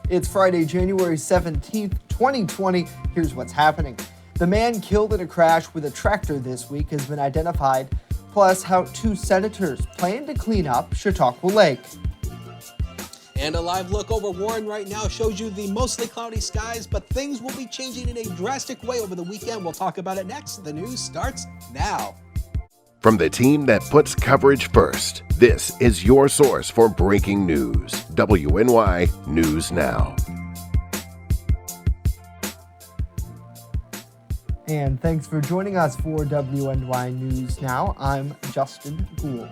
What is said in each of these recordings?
It's Friday, January 17th, 2020. Here's what's happening. The man killed in a crash with a tractor this week has been identified, plus how 2 senators plan to clean up Chautauqua Lake. And a live look over Warren right now shows you the mostly cloudy skies, but things will be changing in a drastic way over the weekend. We'll talk about it next. The news starts now. From the team that puts coverage first, this is your source for breaking news. WNY News Now. And thanks for joining us for WNY News Now. I'm Justin Gould.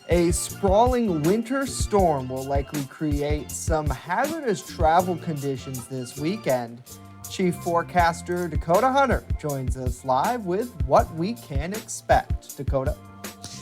A sprawling winter storm will likely create some hazardous travel conditions this weekend. Chief Forecaster Dakota Hunter joins us live with what we can expect. Dakota.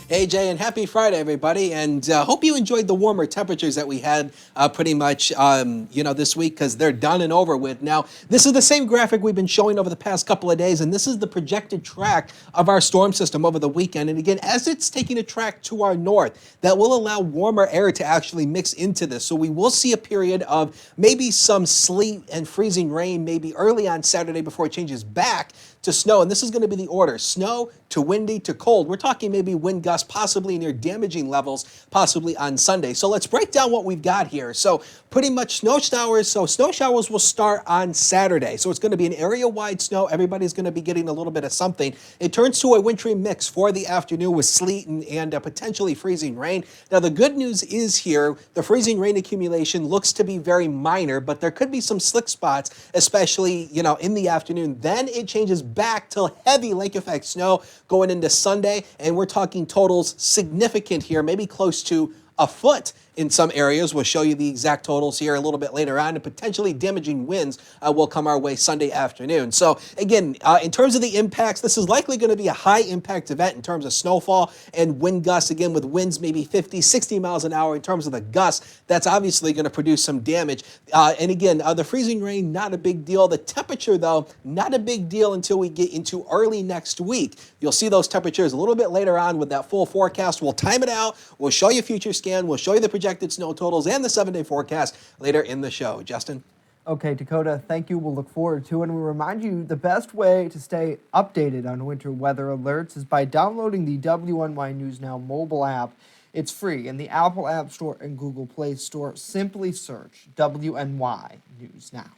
Hey, Jay, and happy Friday, everybody. And hope you enjoyed the warmer temperatures that we had pretty much, this week, because they're done and over with. Now, this is the same graphic we've been showing over the past couple of days, and this is the projected track of our storm system over the weekend. And again, as it's taking a track to our north, that will allow warmer air to actually mix into this. So we will see a period of maybe some sleet and freezing rain maybe early on Saturday before it changes back to snow. And this is going to be the order: snow to windy to cold. We're talking maybe wind gusts possibly near damaging levels possibly on Sunday. So let's break down what we've got here. So pretty much snow showers. So snow showers will start on Saturday. So it's going to be an area-wide snow. Everybody's going to be getting a little bit of something. It turns to a wintry mix for the afternoon with sleet and potentially freezing rain. Now the good news is here, the freezing rain accumulation looks to be very minor, but there could be some slick spots, especially, in the afternoon. Then it changes back to heavy lake effect snow going into Sunday, and we're talking totals significant here, maybe close to a foot in some areas. We'll show you the exact totals here a little bit later on, and potentially damaging winds will come our way Sunday afternoon. So again, in terms of the impacts, this is likely going to be a high impact event in terms of snowfall and wind gusts, again with winds maybe 50, 60 miles an hour in terms of the gusts. That's obviously going to produce some damage. And again, the freezing rain, not a big deal. The temperature, though, not a big deal until we get into early next week. You'll see those temperatures a little bit later on with that full forecast. We'll time it out. We'll show you future scan. We'll show you the projected snow totals and the 7-day forecast later in the show. Justin? Okay, Dakota, thank you. We'll look forward to it. And we remind you the best way to stay updated on winter weather alerts is by downloading the WNY News Now mobile app. It's free in the Apple App Store and Google Play Store. Simply search WNY News Now.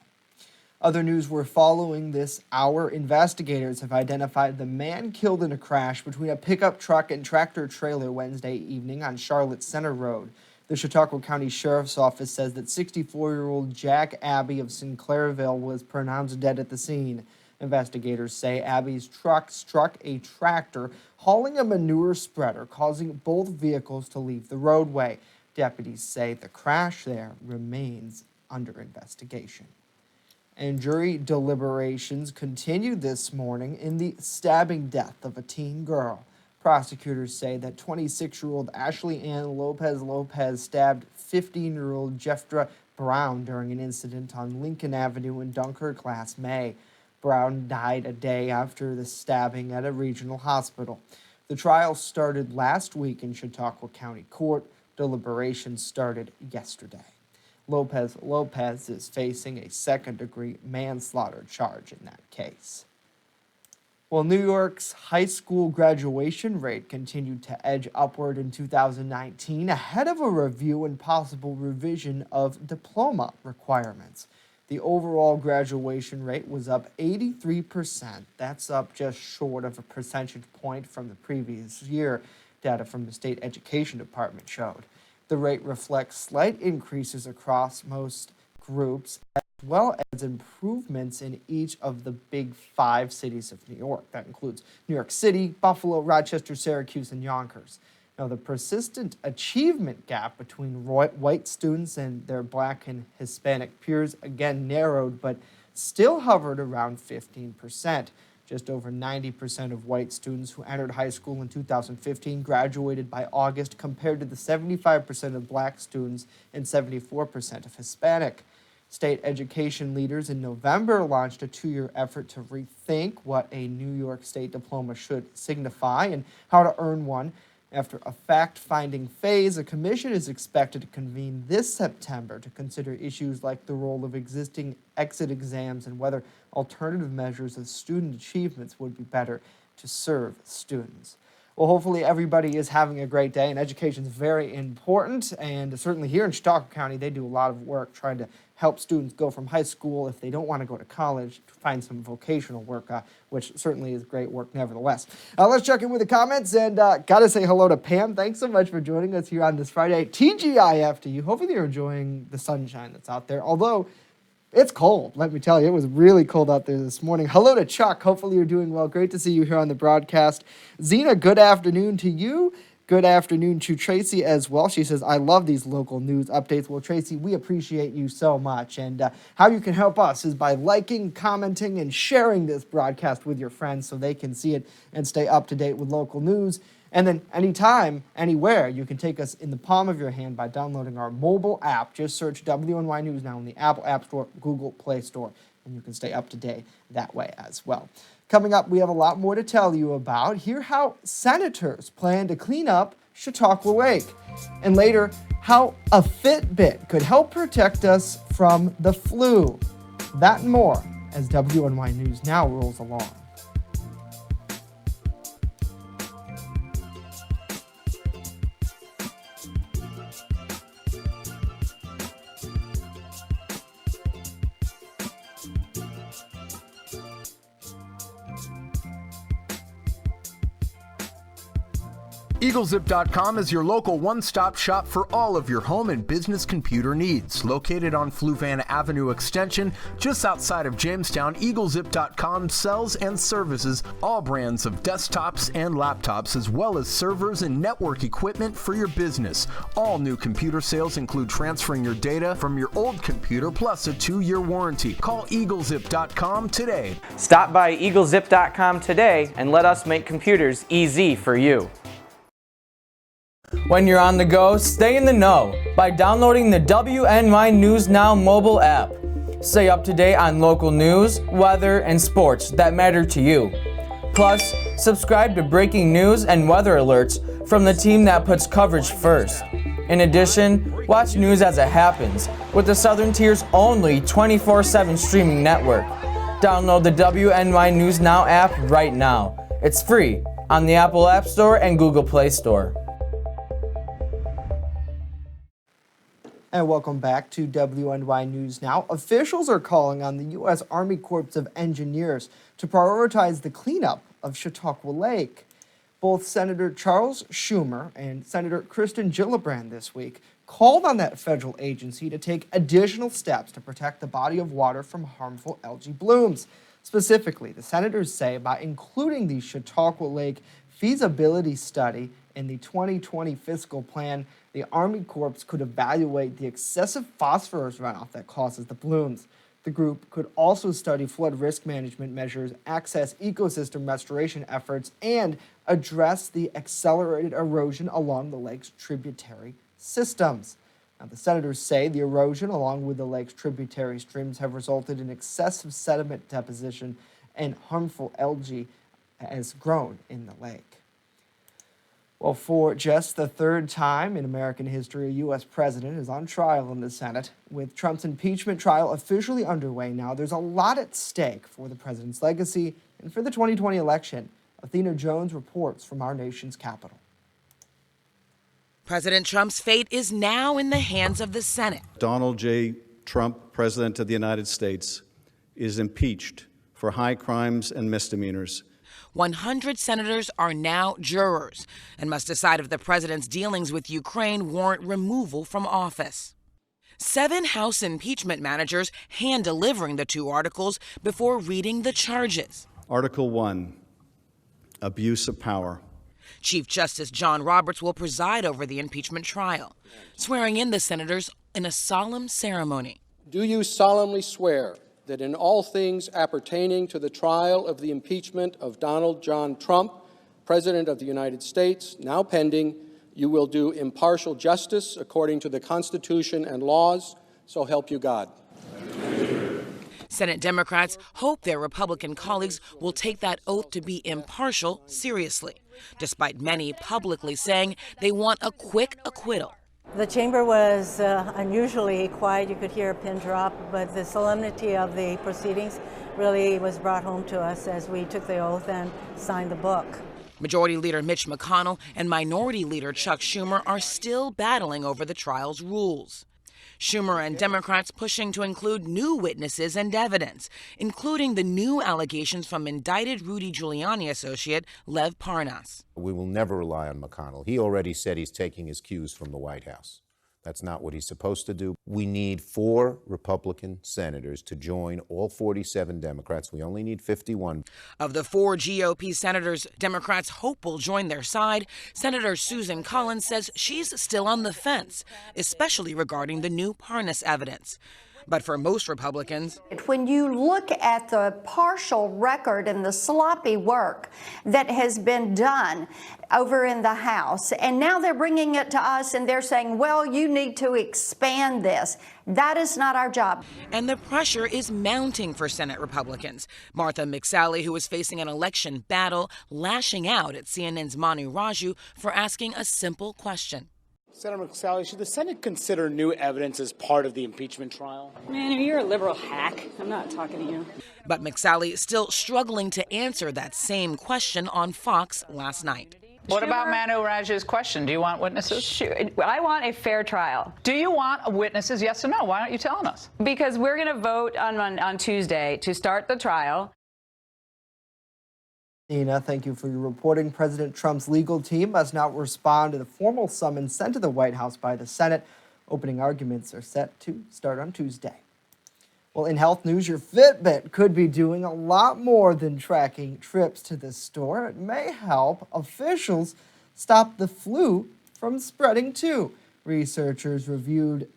Other news we're following this hour: investigators have identified the man killed in a crash between a pickup truck and tractor trailer Wednesday evening on Charlotte Center Road. The Chautauqua County Sheriff's Office says that 64-year-old Jack Abbey of Sinclairville was pronounced dead at the scene. Investigators say Abbey's truck struck a tractor hauling a manure spreader, causing both vehicles to leave the roadway. Deputies say the crash there remains under investigation. And jury deliberations continued this morning in the stabbing death of a teen girl. Prosecutors say that 26-year-old Ashley Ann Lopez stabbed 15-year-old Jeffra Brown during an incident on Lincoln Avenue in Dunkirk last May. Brown died a day after the stabbing at a regional hospital. The trial started last week in Chautauqua County Court. Deliberations started yesterday. Lopez is facing a second-degree manslaughter charge in that case. Well, New York's high school graduation rate continued to edge upward in 2019 ahead of a review and possible revision of diploma requirements. The overall graduation rate was up 83%. That's up just short of a percentage point from the previous year, data from the state education department showed. The rate reflects slight increases across most groups, as well as improvements in each of the big 5 cities of New York. That includes New York City, Buffalo, Rochester, Syracuse, and Yonkers. Now, the persistent achievement gap between white students and their Black and Hispanic peers again narrowed, but still hovered around 15%. Just over 90% of white students who entered high school in 2015 graduated by August, compared to the 75% of Black students and 74% of Hispanic. State education leaders in November launched a 2-year effort to rethink what a New York State diploma should signify and how to earn one. After a fact-finding phase, a commission is expected to convene this September to consider issues like the role of existing exit exams and whether alternative measures of student achievements would be better to serve students. Well, hopefully everybody is having a great day, and education is very important, and certainly here in Chautauqua County, they do a lot of work trying to help students go from high school, if they don't want to go to college, to find some vocational work, which certainly is great work nevertheless. Let's check in with the comments, and got to say hello to Pam. Thanks so much for joining us here on this Friday. TGIF to you. Hopefully you're enjoying the sunshine that's out there, although it's cold, let me tell you. It was really cold out there this morning. Hello to Chuck. Hopefully you're doing well. Great to see you here on the broadcast. Zena, good afternoon to you. Good afternoon to Tracy as well. She says, I love these local news updates. Well, Tracy, we appreciate you so much. And how you can help us is by liking, commenting, and sharing this broadcast with your friends so they can see it and stay up to date with local news. And then anytime, anywhere, you can take us in the palm of your hand by downloading our mobile app. Just search WNY News Now in the Apple App Store, Google Play Store, and you can stay up to date that way as well. Coming up, we have a lot more to tell you about. Hear how senators plan to clean up Chautauqua Lake. And later, how a Fitbit could help protect us from the flu. That and more as WNY News Now rolls along. EagleZip.com is your local one-stop shop for all of your home and business computer needs. Located on Fluvanna Avenue Extension, just outside of Jamestown, EagleZip.com sells and services all brands of desktops and laptops, as well as servers and network equipment for your business. All new computer sales include transferring your data from your old computer plus a 2-year warranty. Call EagleZip.com today. Stop by EagleZip.com today and let us make computers easy for you. When you're on the go, stay in the know by downloading the WNY News Now mobile app. Stay up to date on local news, weather, and sports that matter to you. Plus, subscribe to breaking news and weather alerts from the team that puts coverage first. In addition, watch news as it happens with the Southern Tier's only 24/7 streaming network. Download the WNY News Now app right now. It's free on the Apple App Store and Google Play Store. And welcome back to WNY News Now. Officials are calling on the U.S. Army Corps of Engineers to prioritize the cleanup of Chautauqua Lake. Both Senator Charles Schumer and Senator Kristen Gillibrand this week called on that federal agency to take additional steps to protect the body of water from harmful algae blooms. Specifically, the senators say by including the Chautauqua Lake feasibility study in the 2020 fiscal plan, the Army Corps could evaluate the excessive phosphorus runoff that causes the blooms. The group could also study flood risk management measures, access ecosystem restoration efforts, and address the accelerated erosion along the lake's tributary systems. Now, the senators say the erosion along with the lake's tributary streams have resulted in excessive sediment deposition and harmful algae has grown in the lake. Well, for just the third time in American history, a U.S. president is on trial in the Senate. With Trump's impeachment trial officially underway now, there's a lot at stake for the president's legacy and for the 2020 election. Athena Jones reports from our nation's capital. President Trump's fate is now in the hands of the Senate. Donald J. Trump, President of the United States, is impeached for high crimes and misdemeanors. 100 senators are now jurors and must decide if the president's dealings with Ukraine warrant removal from office. 7 House impeachment managers hand-delivering the 2 articles before reading the charges. Article 1, abuse of power. Chief Justice John Roberts will preside over the impeachment trial, swearing in the senators in a solemn ceremony. Do you solemnly swear that in all things appertaining to the trial of the impeachment of Donald John Trump, President of the United States, now pending, you will do impartial justice according to the Constitution and laws, so help you God? Senate Democrats hope their Republican colleagues will take that oath to be impartial seriously, despite many publicly saying they want a quick acquittal. The chamber was unusually quiet. You could hear a pin drop, but the solemnity of the proceedings really was brought home to us as we took the oath and signed the book. Majority Leader Mitch McConnell and Minority Leader Chuck Schumer are still battling over the trial's rules. Schumer and Democrats pushing to include new witnesses and evidence, including the new allegations from indicted Rudy Giuliani associate Lev Parnas. We will never rely on McConnell. He already said he's taking his cues from the White House. That's not what he's supposed to do. We need 4 Republican senators to join all 47 Democrats. We only need 51. Of the 4 GOP senators Democrats hope will join their side, Senator Susan Collins says she's still on the fence, especially regarding the new Parnas evidence. But for most Republicans, when you look at the partial record and the sloppy work that has been done over in the House, and now they're bringing it to us and they're saying, well, you need to expand this. That is not our job. And the pressure is mounting for Senate Republicans. Martha McSally, who is facing an election battle, lashing out at CNN's Manu Raju for asking a simple question. Senator McSally, should the Senate consider new evidence as part of the impeachment trial? Man, you're a liberal hack. I'm not talking to you. But McSally still struggling to answer that same question on Fox last night. What about Manu Raju's question? Do you want witnesses? Sure. I want a fair trial. Do you want witnesses, yes or no? Why aren't you telling us? Because we're going to vote on Tuesday to start the trial. Nina, thank you for your reporting. President Trump's legal team must now respond to the formal summons sent to the White House by the Senate. Opening arguments are set to start on Tuesday. Well, in health news, your Fitbit could be doing a lot more than tracking trips to the store. It may help officials stop the flu from spreading too. Researchers reviewed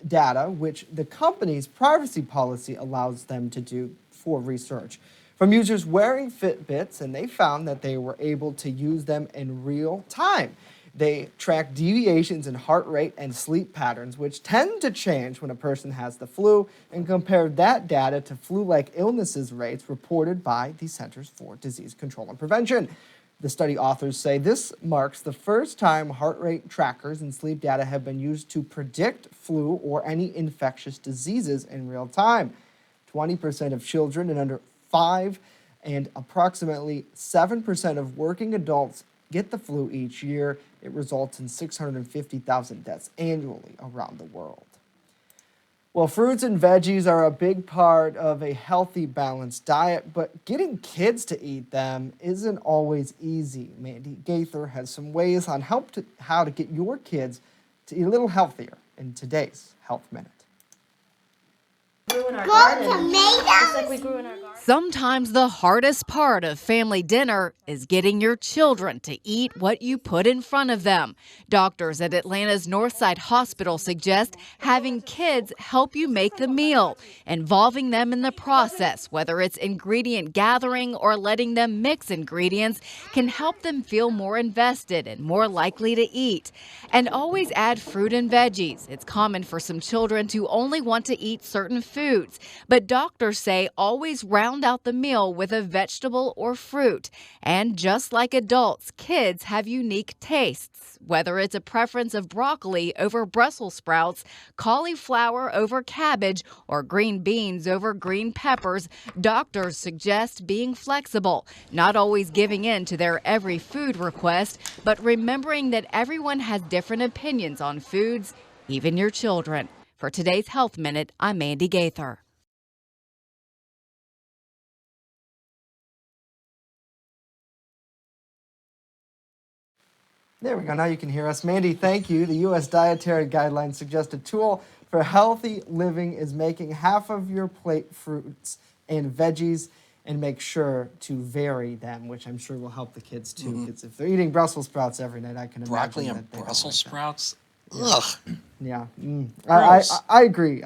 data which the company's privacy policy allows them to do for research from users wearing Fitbits, and they found that they were able to use them in real time. They track deviations in heart rate and sleep patterns, which tend to change when a person has the flu, and compared that data to flu-like illnesses rates reported by the Centers for Disease Control and Prevention. The study authors say this marks the first time heart rate trackers and sleep data have been used to predict flu or any infectious diseases in real time. 20% of children and under 5 and approximately 7% of working adults get the flu each year. It results in 650,000 deaths annually around the world. Well, fruits and veggies are a big part of a healthy, balanced diet, but getting kids to eat them isn't always easy. Mandy Gaither has some ways on how to get your kids to eat a little healthier in today's Health Minute. Sometimes the hardest part of family dinner is getting your children to eat what you put in front of them. Doctors at Atlanta's Northside Hospital suggest having kids help you make the meal, involving them in the process, whether it's ingredient gathering or letting them mix ingredients, can help them feel more invested and more likely to eat. And always add fruit and veggies. It's common for some children to only want to eat certain foods, but doctors say always round out the meal with a vegetable or fruit. And just like adults, kids have unique tastes. Whether it's a preference of broccoli over Brussels sprouts, cauliflower over cabbage, or green beans over green peppers, doctors suggest being flexible, not always giving in to their every food request, but remembering that everyone has different opinions on foods, even your children. For today's Health Minute, I'm Mandy Gaither. There we go. Now you can hear us. Mandy, thank you. The U.S. Dietary Guidelines suggest a tool for healthy living is making half of your plate fruits and veggies, and make sure to vary them, which I'm sure will help the kids too. Because if they're eating Brussels sprouts every night, I can Broccoli imagine and Brussels sprouts? Ugh. Yeah. I agree.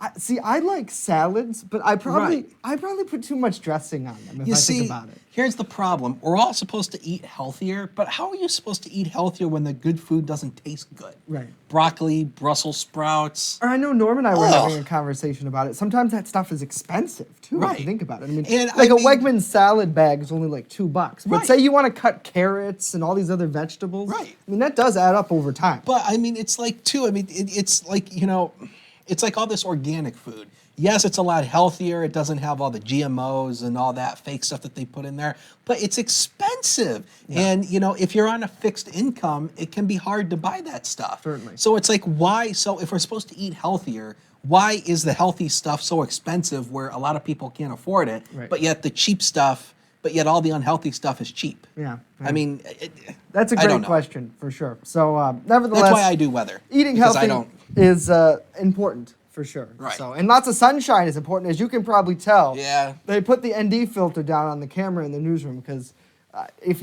I like salads, but I probably put too much dressing on them if I think about it. Here's the problem. We're all supposed to eat healthier, but how are you supposed to eat healthier when the good food doesn't taste good? Right. Broccoli, Brussels sprouts. Or I know Norm and I were having a conversation about it. Sometimes that stuff is expensive too, if you think about it. I mean, Wegmans salad bag is only like $2. But say you want to cut carrots and all these other vegetables. Right. I mean, that does add up over time. But I mean, it's like too, I mean, it's like, you know, it's like all this organic food. Yes, it's a lot healthier. It doesn't have all the GMOs and all that fake stuff that they put in there, but it's expensive. Yeah. And, you know, if you're on a fixed income, it can be hard to buy that stuff. Certainly. So it's like, why? So if we're supposed to eat healthier, why is the healthy stuff so expensive where a lot of people can't afford it, but yet the cheap stuff, but yet all the unhealthy stuff is cheap? Yeah. I mean, that's a great question for sure. So nevertheless, that's why I do weather. Eating healthy is important. For sure. Right. So, and lots of sunshine is important, as you can probably tell. Yeah. They put the ND filter down on the camera in the newsroom because if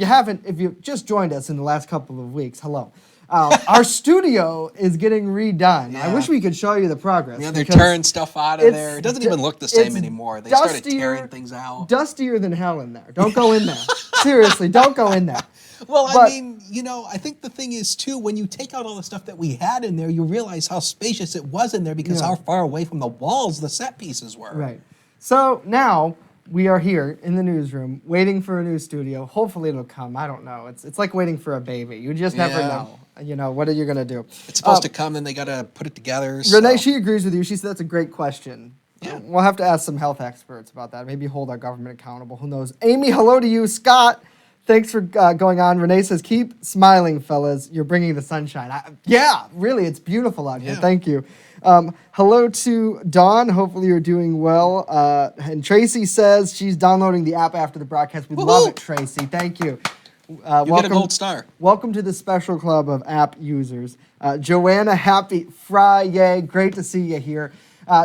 you've just joined us in the last couple of weeks, hello. Our studio is getting redone. Yeah. I wish we could show you the progress. Yeah, they're tearing stuff out of there. It doesn't even look the same anymore. They started tearing things out. Dustier than hell in there. Don't go in there. Seriously, don't go in there. Well, I mean, you know, I think the thing is, too, when you take out all the stuff that we had in there, you realize how spacious it was in there because how far away from the walls the set pieces were. Right. So now we are here in the newsroom waiting for a new studio. Hopefully it'll come. I don't know. It's like waiting for a baby. You just never know. You know, what are you going to do? It's supposed to come, then they got to put it together. Renee, she agrees with you. She said that's a great question. Yeah. We'll have to ask some health experts about that. Maybe hold our government accountable. Who knows? Amy, hello to you. Scott, thanks for going on. Renee says, keep smiling, fellas. You're bringing the sunshine. Yeah, really, it's beautiful out here. Thank you. Hello to Dawn. Hopefully you're doing well. And Tracy says she's downloading the app after the broadcast. We love it, Tracy. Thank you. You get a gold star. Welcome to the special club of app users. Joanna, happy Friday. Great to see you here.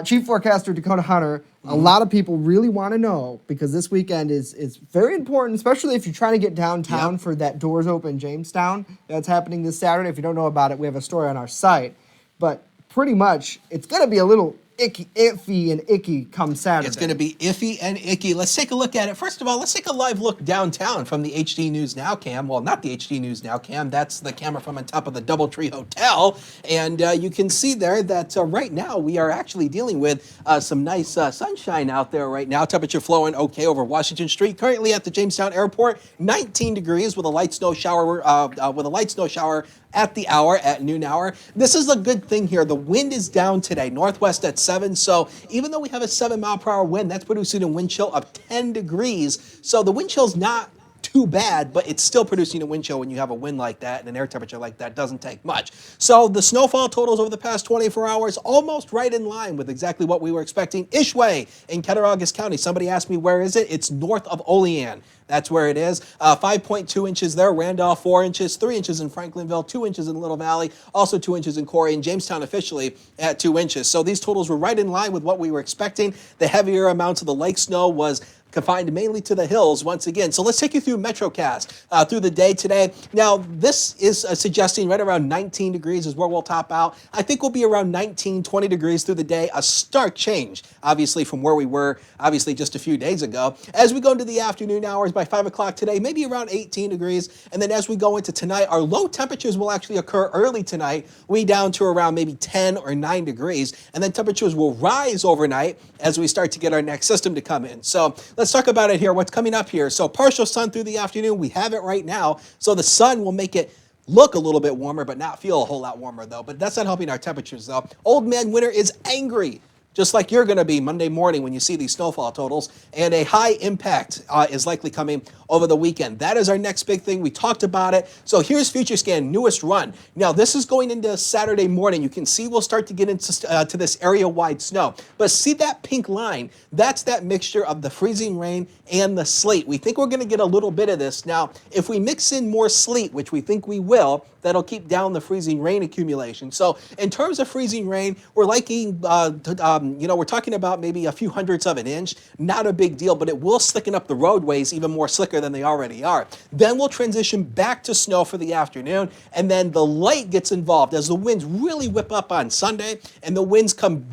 Chief Forecaster Dakota Hunter, a lot of people really want to know, because this weekend is very important, especially if you're trying to get downtown for that Doors Open Jamestown. That's happening this Saturday. If you don't know about it, we have a story on our site. But pretty much, it's going to be a little iffy and icky come Saturday. It's going to be iffy and icky. Let's take a look at it. First of all, let's take a live look downtown from the HD News Now cam. Well, not the HD News Now cam. That's the camera from on top of the DoubleTree Hotel. And you can see there that right now we are actually dealing with some nice sunshine out there right now. Temperature flowing okay over Washington Street. Currently at the Jamestown Airport, 19 degrees with a light snow shower at the hour, at noon hour. This is a good thing here. The wind is down today, northwest at 7. So even though we have a 7-mile-per-hour wind, that's producing a wind chill of 10 degrees. So the wind chill's not too bad, but it's still producing a wind chill when you have a wind like that and an air temperature like that. Doesn't take much. So the snowfall totals over the past 24 hours, almost right in line with exactly what we were expecting. Ishway in Cattaraugus County. Somebody asked me, where is it? It's north of Olean. That's where it is. 5.2 inches there. Randolph, 4 inches. 3 inches in Franklinville. 2 inches in Little Valley. Also 2 inches in Corey. And Jamestown officially at 2 inches. So these totals were right in line with what we were expecting. The heavier amounts of the lake snow was confined mainly to the hills once again. So let's take you through MetroCast through the day today. Now, this is suggesting right around 19 degrees is where we'll top out. I think we'll be around 19, 20 degrees through the day. A stark change, obviously, from where we were, obviously, just a few days ago. As we go into the afternoon hours, by 5 o'clock today, maybe around 18 degrees. And then as we go into tonight, our low temperatures will actually occur early tonight. We down to around maybe 10 or 9 degrees. And then temperatures will rise overnight as we start to get our next system to come in. So let's talk about it here, what's coming up here. So partial sun through the afternoon. We have it right now. So the sun will make it look a little bit warmer, but not feel a whole lot warmer, though. But that's not helping our temperatures, though. Old man winter is angry, just like you're going to be Monday morning when you see these snowfall totals. And a high impact is likely coming over the weekend. That is our next big thing. We talked about it. So here's FutureScan, newest run. Now, this is going into Saturday morning. You can see we'll start to get into to this area-wide snow. But see that pink line? That's that mixture of the freezing rain and the sleet. We think we're going to get a little bit of this. Now, if we mix in more sleet, which we think we will, that'll keep down the freezing rain accumulation. So in terms of freezing rain, we're liking we're talking about maybe a few hundredths of an inch. Not a big deal, but it will slicken up the roadways even more slicker than they already are. Then we'll transition back to snow for the afternoon, and then the light gets involved as the winds really whip up on Sunday, and the winds come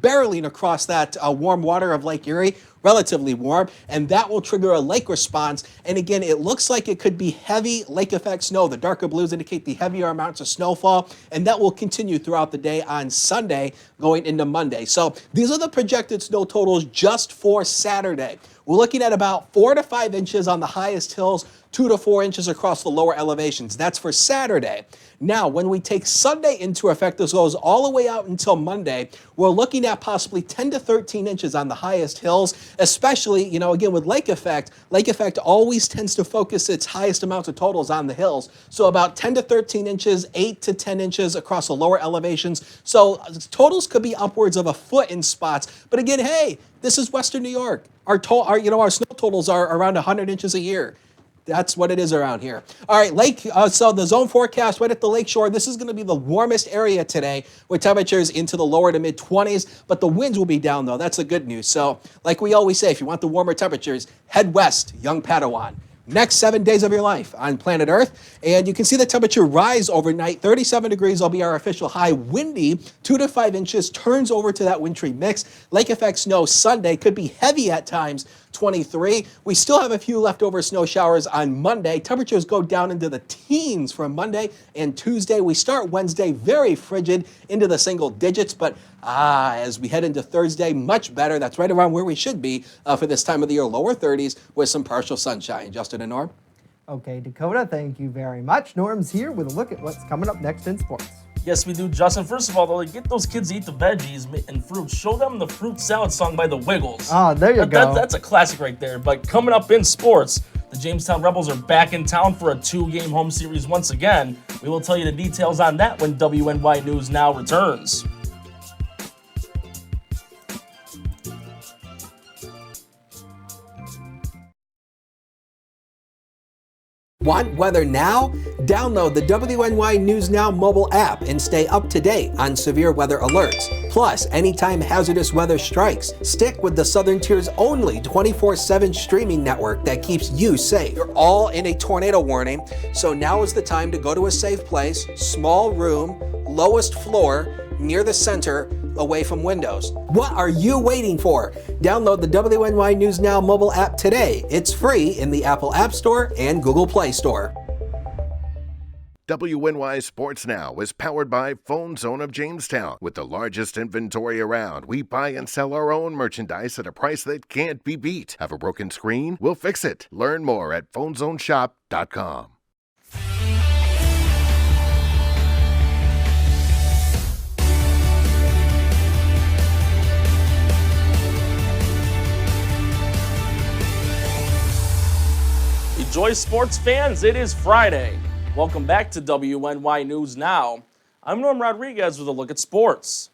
barreling across that warm water of Lake Erie, relatively warm, and that will trigger a lake response. And again, it looks like it could be heavy lake effect snow. The darker blues indicate the heavier amounts of snowfall, and that will continue throughout the day on Sunday going into Monday. So these are the projected snow totals just for Saturday. We're looking at about 4 to 5 inches on the highest hills, 2 to 4 inches across the lower elevations. That's for Saturday. Now, when we take Sunday into effect, this goes all the way out until Monday, we're looking at possibly 10 to 13 inches on the highest hills, especially, again, with lake effect. Lake effect always tends to focus its highest amounts of totals on the hills. So about 10 to 13 inches, 8 to 10 inches across the lower elevations. So totals could be upwards of a foot in spots. But again, hey, this is Western New York. Our snow totals are around 100 inches a year. That's what it is around here. All right, so the zone forecast right at the lakeshore, this is going to be the warmest area today with temperatures into the lower to mid 20s, but the winds will be down though. That's the good news. So like we always say, if you want the warmer temperatures, head west, young Padawan. Next 7 days of your life on planet Earth. And you can see the temperature rise overnight. 37 degrees will be our official high. Windy, 2 to 5 inches, turns over to that wintry mix. Lake effect snow Sunday could be heavy at times, 23. We still have a few leftover snow showers on Monday. Temperatures go down into the teens for Monday and Tuesday. We start Wednesday very frigid into the single digits, but as we head into Thursday, much better. That's right around where we should be for this time of the year, lower 30s with some partial sunshine. Justin and Norm? Okay, Dakota, thank you very much. Norm's here with a look at what's coming up next in sports. Yes, we do, Justin. First of all, though, get those kids to eat the veggies and fruits. Show them the fruit salad song by the Wiggles. Oh, there you go. That's a classic right there. But coming up in sports, the Jamestown Rebels are back in town for a 2-game home series once again. We will tell you the details on that when WNY News Now returns. Want weather now? Download the WNY News Now mobile app and stay up to date on severe weather alerts. Plus, anytime hazardous weather strikes, stick with the Southern Tier's only 24/7 streaming network that keeps you safe. You're all in a tornado warning, so now is the time to go to a safe place, small room, lowest floor, near the center, away from windows. What are you waiting for? Download the WNY News Now mobile app today. It's free in the Apple App Store and Google Play Store. WNY Sports Now is powered by Phone Zone of Jamestown. With the largest inventory around, we buy and sell our own merchandise at a price that can't be beat. Have a broken screen? We'll fix it. Learn more at phonezoneshop.com. Enjoy, sports fans. It is Friday. Welcome back to WNY News Now. I'm Norm Rodriguez with a look at sports.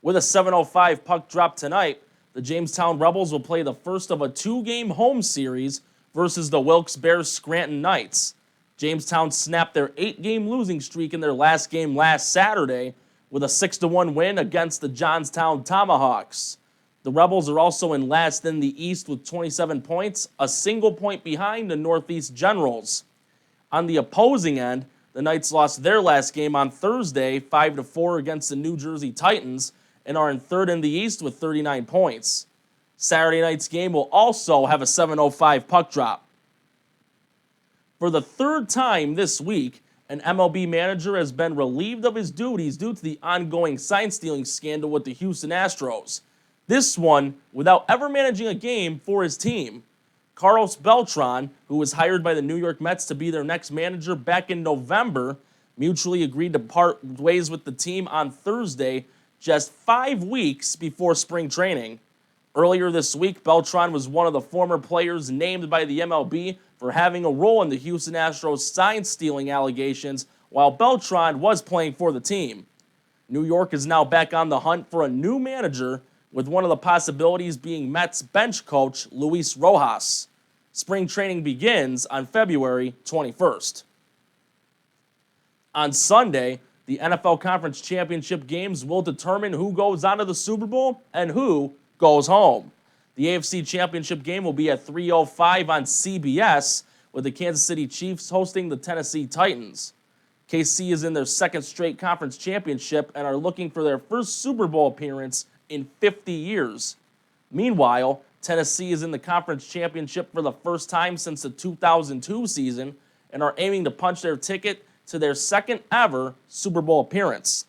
With a 7:05 puck drop tonight, the Jamestown Rebels will play the first of a 2-game home series versus the Wilkes-Barre Scranton Knights. Jamestown snapped their 8-game losing streak in their last game last Saturday with a 6-1 win against the Johnstown Tomahawks. The Rebels are also in last in the East with 27 points, a single point behind the Northeast Generals. On the opposing end, the Knights lost their last game on Thursday, 5-4 against the New Jersey Titans, and are in third in the East with 39 points. Saturday night's game will also have a 7:05 puck drop. For the third time this week, an MLB manager has been relieved of his duties due to the ongoing sign-stealing scandal with the Houston Astros. This one without ever managing a game for his team. Carlos Beltran, who was hired by the New York Mets to be their next manager back in November, mutually agreed to part ways with the team on Thursday, just 5 weeks before spring training. Earlier this week, Beltran was one of the former players named by the MLB for having a role in the Houston Astros sign-stealing allegations while Beltran was playing for the team. New York is now back on the hunt for a new manager, with one of the possibilities being Mets bench coach Luis Rojas. Spring training begins on February 21st. On Sunday, The NFL Conference Championship games will determine who goes on to the Super Bowl and who goes home. The AFC Championship game will be at 3:05 on CBS, with the Kansas City Chiefs hosting the Tennessee Titans. KC is in their second straight conference championship and are looking for their first Super Bowl appearance in 50 years. Meanwhile, Tennessee is in the conference championship for the first time since the 2002 season and are aiming to punch their ticket to their second ever Super Bowl appearance.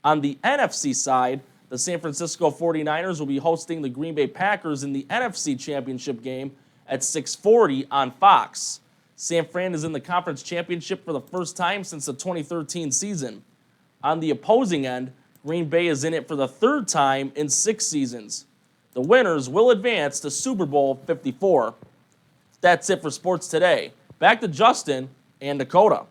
On the NFC side, the San Francisco 49ers will be hosting the Green Bay Packers in the NFC Championship game at 6:40 on Fox. San Fran is in the conference championship for the first time since the 2013 season. On the opposing end, Green Bay is in it for the third time in 6 seasons. The winners will advance to Super Bowl 54. That's it for sports today. Back to Justin and Dakota.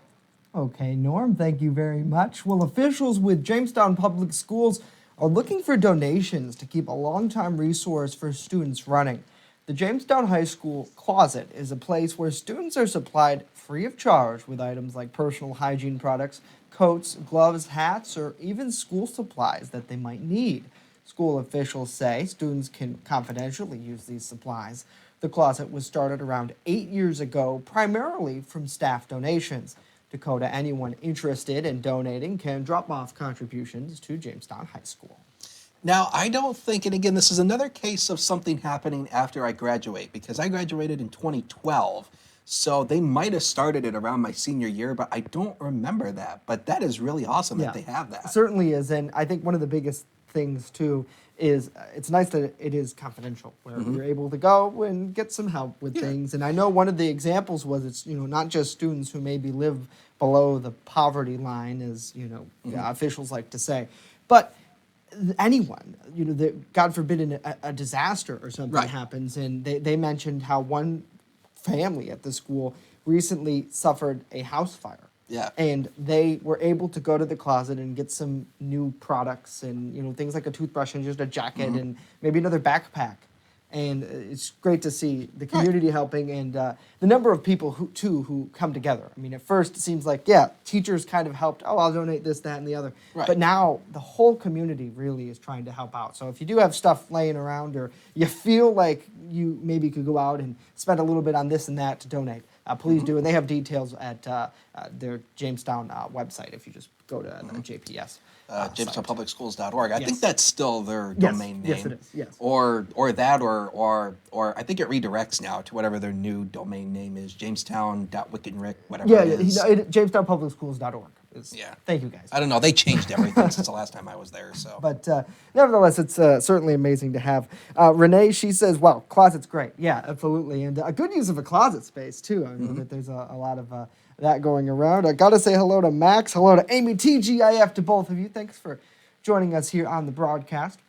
Okay, Norm, thank you very much. Well, officials with Jamestown Public Schools are looking for donations to keep a long-time resource for students running. The Jamestown High School Closet is a place where students are supplied free of charge with items like personal hygiene products, coats, gloves, hats, or even school supplies that they might need. School officials say students can confidentially use these supplies. The closet was started around 8 years ago, primarily from staff donations. Dakota, anyone interested in donating can drop off contributions to Jamestown High School. Now, I don't think, and again, this is another case of something happening after I graduate, because I graduated in 2012. So they might have started it around my senior year, but I don't remember that. But that is really awesome that they have that. Certainly is, and I think one of the biggest things, too, is it's nice that it is confidential, where you're able to go and get some help with things. And I know one of the examples was it's, not just students who maybe live below the poverty line, as, officials like to say, but anyone, that God forbid a disaster or something happens. And they mentioned how one family at the school recently suffered a house fire. Yeah. And they were able to go to the closet and get some new products and, things like a toothbrush and just a jacket and maybe another backpack. And it's great to see the community helping and the number of people who come together. I mean, at first it seems like, teachers kind of helped. Oh, I'll donate this, that, and the other. Right. But now the whole community really is trying to help out. So if you do have stuff laying around or you feel like you maybe could go out and spend a little bit on this and that to donate, please do. And they have details at their Jamestown website if you just go to the JPS. JamestownPublicSchools.org. I think that's still their domain name. Yes, it is. Yes. Or that, or I think it redirects now to whatever their new domain name is, Jamestown.wickenrick, whatever it is. JamestownPublicSchools.org. Thank you, guys. I don't know. They changed everything since the last time I was there. So, but nevertheless, it's certainly amazing to have. Renee, she says, "Wow, closet's great. Yeah, absolutely, and a good use of a closet space too. I know that there's a lot of that going around. I got to say hello to Max, hello to Amy, TGIF, to both of you. Thanks for joining us here on the broadcast.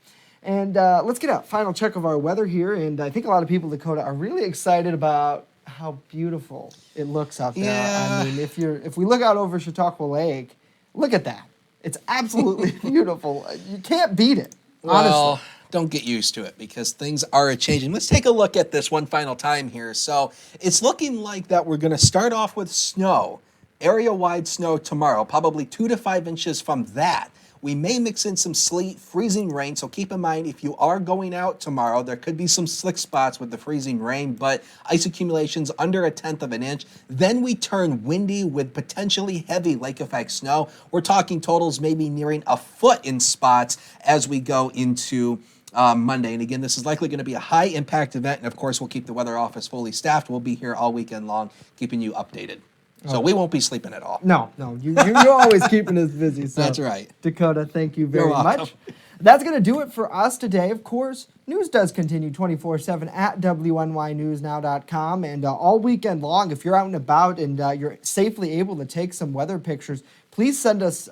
And let's get a final check of our weather here. And I think a lot of people, Dakota, are really excited about how beautiful it looks out there. Yeah. I mean, if we look out over Chautauqua Lake, look at that. It's absolutely beautiful. You can't beat it, honestly. Well, don't get used to it because things are changing. Let's take a look at this one final time here. So it's looking like that we're going to start off with snow, area-wide snow tomorrow, probably 2 to 5 inches from that. We may mix in some sleet, freezing rain, so keep in mind if you are going out tomorrow, there could be some slick spots with the freezing rain, but ice accumulations under 1/10 of an inch. Then we turn windy with potentially heavy lake effect snow. We're talking totals maybe nearing a foot in spots as we go into Monday. And again, this is likely going to be a high impact event, and of course we'll keep the weather office fully staffed. We'll be here all weekend long, keeping you updated. So we won't be sleeping at all. No, you're always keeping us busy. So. That's right. Dakota, thank you very much. That's going to do it for us today. Of course, news does continue 24/7 at WNYNewsNow.com. And all weekend long, if you're out and about and you're safely able to take some weather pictures, please send us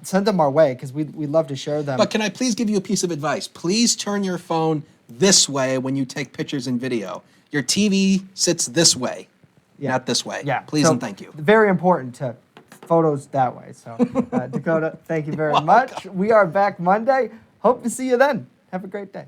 send them our way because we'd love to share them. But can I please give you a piece of advice? Please turn your phone this way when you take pictures and video. Your TV sits this way. Not this way. Yeah. Please and thank you. Very important to photos that way. So, Dakota, thank you very much. We are back Monday. Hope to see you then. Have a great day.